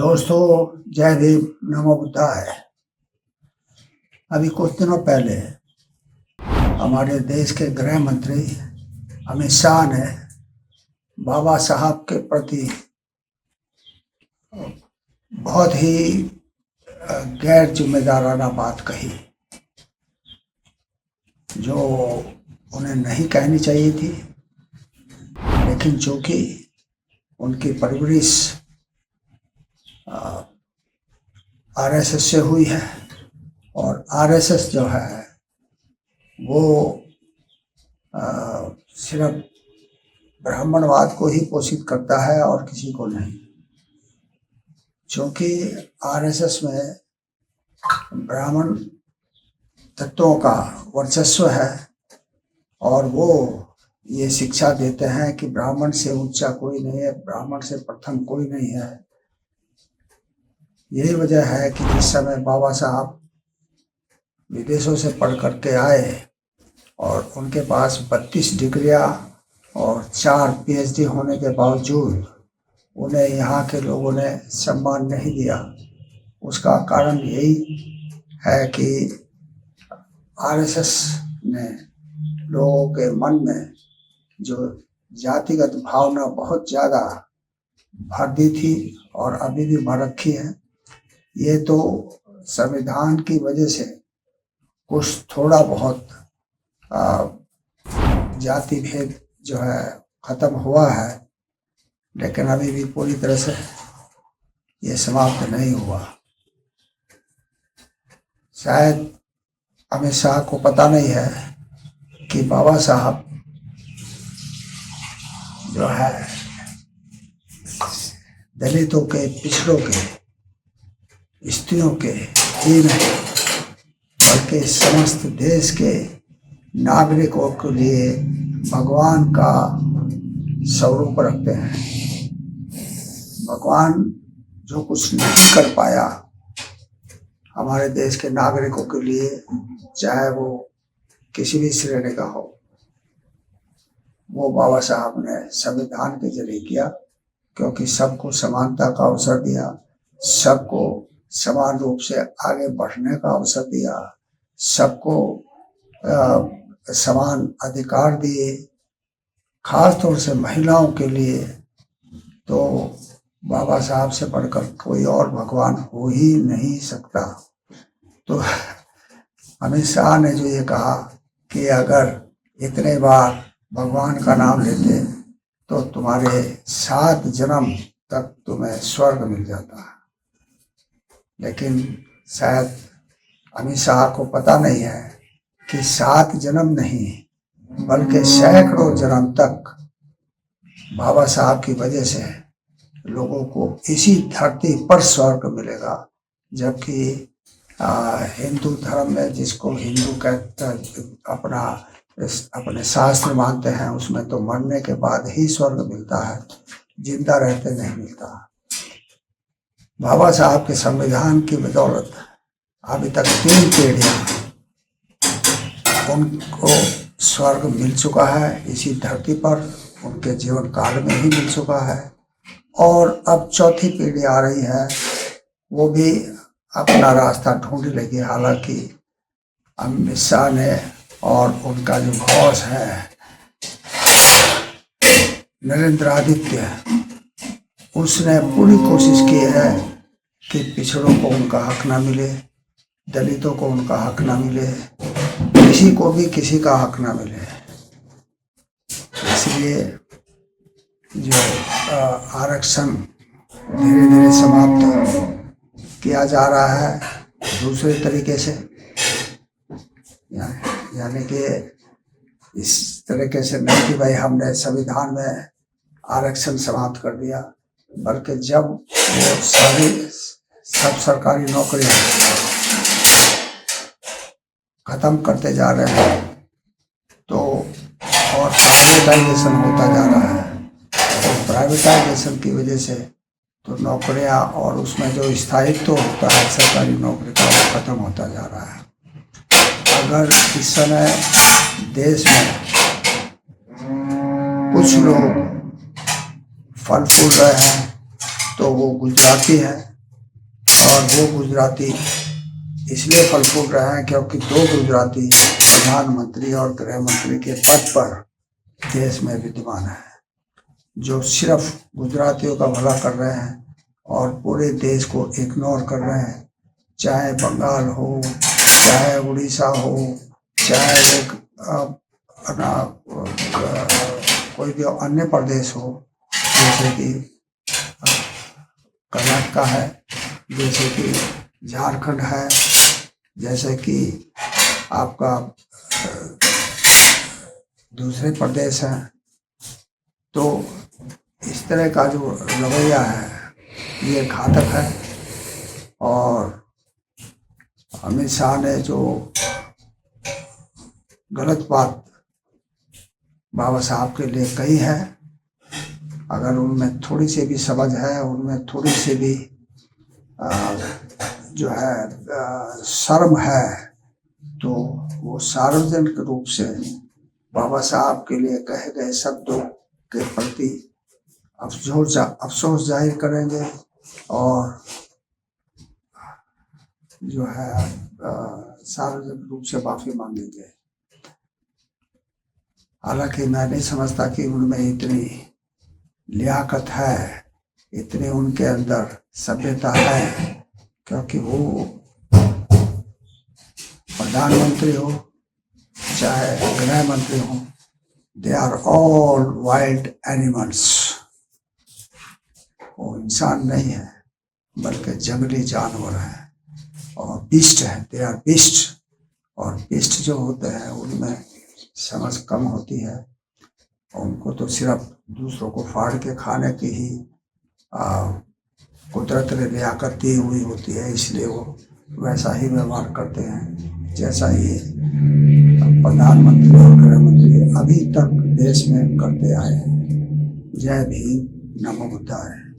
दोस्तों, जय भीम, नमो बुद्धाय। अभी कुछ दिनों पहले हमारे देश के गृह मंत्री अमित शाह ने बाबा साहब के प्रति बहुत ही गैर जिम्मेदाराना बात कही, जो उन्हें नहीं कहनी चाहिए थी। लेकिन चूंकि उनकी परवरिश आरएसएस से हुई है और आरएसएस जो है वो सिर्फ ब्राह्मणवाद को ही पोषित करता है और किसी को नहीं। क्योंकि आरएसएस में ब्राह्मण तत्वों का वर्चस्व है और वो ये शिक्षा देते हैं कि ब्राह्मण से ऊंचा कोई नहीं है, ब्राह्मण से प्रथम कोई नहीं है। यही वजह है कि जिस समय बाबा साहब विदेशों से पढ़ करके आए और उनके पास 32 डिग्रियां और 4 पीएचडी होने के बावजूद उन्हें यहाँ के लोगों ने सम्मान नहीं दिया, उसका कारण यही है कि आरएसएस ने लोगों के मन में जो जातिगत भावना बहुत ज़्यादा भर दी थी और अभी भी भर रखी है। ये तो संविधान की वजह से कुछ थोड़ा बहुत जाति भेद जो है ख़त्म हुआ है, लेकिन अभी भी पूरी तरह से ये समाप्त नहीं हुआ। शायद अमित शाह को पता नहीं है कि बाबा साहब जो है दलितों के, पिछड़ों के, स्त्रियों के ही नहीं बल्कि समस्त देश के नागरिकों के लिए भगवान का स्वरूप रखते हैं। भगवान जो कुछ नहीं कर पाया हमारे देश के नागरिकों के लिए, चाहे वो किसी भी श्रेणी का हो, वो बाबा साहब ने संविधान के जरिए किया। क्योंकि सबको समानता का अवसर दिया, सबको समान रूप से आगे बढ़ने का अवसर दिया, सबको समान अधिकार दिए, खास तौर से महिलाओं के लिए। तो बाबा साहब से बढ़कर कोई और भगवान हो ही नहीं सकता। तो अमित शाह ने जो ये कहा कि अगर इतने बार भगवान का नाम लेते तो तुम्हारे 7 जन्म तक तुम्हें स्वर्ग मिल जाता। लेकिन शायद अमित शाह को पता नहीं है कि 7 जन्म नहीं बल्कि सैकड़ों जन्म तक बाबा साहब की वजह से लोगों को इसी धरती पर स्वर्ग मिलेगा। जबकि हिंदू धर्म में, जिसको हिंदू कहते अपने शास्त्र मानते हैं, उसमें तो मरने के बाद ही स्वर्ग मिलता है, जिंदा रहते नहीं मिलता। बाबा साहब के संविधान की बदौलत अभी तक 3 पीढ़ियां उनको स्वर्ग मिल चुका है इसी धरती पर, उनके जीवन काल में ही मिल चुका है। और अब चौथी पीढ़ी आ रही है, वो भी अपना रास्ता ढूंढ लेगी। हालांकि अमित शाह ने और उनका जो बॉस है नरेंद्र आदित्य, उसने पूरी कोशिश की है कि पिछड़ों को उनका हक ना मिले, दलितों को उनका हक ना मिले, किसी को भी किसी का हक ना मिले। इसलिए जो आरक्षण धीरे धीरे समाप्त किया जा रहा है दूसरे तरीके से, यानी कि इस तरीके से नहीं कि भाई हमने संविधान में आरक्षण समाप्त कर दिया, बल्कि जब वो सब सरकारी नौकरियां खत्म करते जा रहे हैं तो और प्राइवेटाइजेशन होता जा रहा है, तो प्राइवेटाइजेशन की वजह से तो नौकरियां और उसमें जो स्थायित्व होता है सरकारी नौकरी का, वो खत्म होता जा रहा है। अगर इस समय देश में कुछ लोग फल फूल रहे हैं तो वो गुजराती हैं, और वो गुजराती इसलिए फल फूल रहे हैं क्योंकि 2 गुजराती प्रधानमंत्री और गृह मंत्री के पद पर देश में विद्यमान है, जो सिर्फ गुजरातियों का भला कर रहे हैं और पूरे देश को इग्नोर कर रहे हैं। चाहे बंगाल हो, चाहे उड़ीसा हो, चाहे कोई भी अन्य प्रदेश हो, जैसे कि कर्नाटका है, जैसे कि झारखंड है, जैसे कि आपका दूसरे प्रदेश हैं। तो इस तरह का जो रवैया है ये घातक है। और अमित शाह ने जो गलत बात बाबा साहब के लिए कही है, अगर उनमें थोड़ी सी भी समझ है, उनमें थोड़ी सी भी जो है शर्म है, तो वो सार्वजनिक रूप से बाबा साहब के लिए कहे गए शब्दों के प्रति अफसोस जाहिर करेंगे और जो है सार्वजनिक रूप से माफी मांगेंगे। हालांकि मैं नहीं समझता कि उनमें इतनी लियाकत है, इतनी उनके अंदर सभ्यता है, क्योंकि वो प्रधानमंत्री हो चाहे गृह मंत्री हो, they are all wild animals. वो इंसान नहीं है बल्कि जंगली जानवर है और बिस्ट है, दे आर बिस्ट। और बिस्ट जो होते हैं उनमें समझ कम होती है, और उनको तो सिर्फ दूसरों को फाड़ के खाने की ही कुदरत ने लियाकत दी हुई होती है, इसलिए वो वैसा ही व्यवहार करते हैं जैसा ये प्रधानमंत्री और गृह मंत्री अभी तक देश में करते आए हैं। जय भीम, नमो बुद्धाय।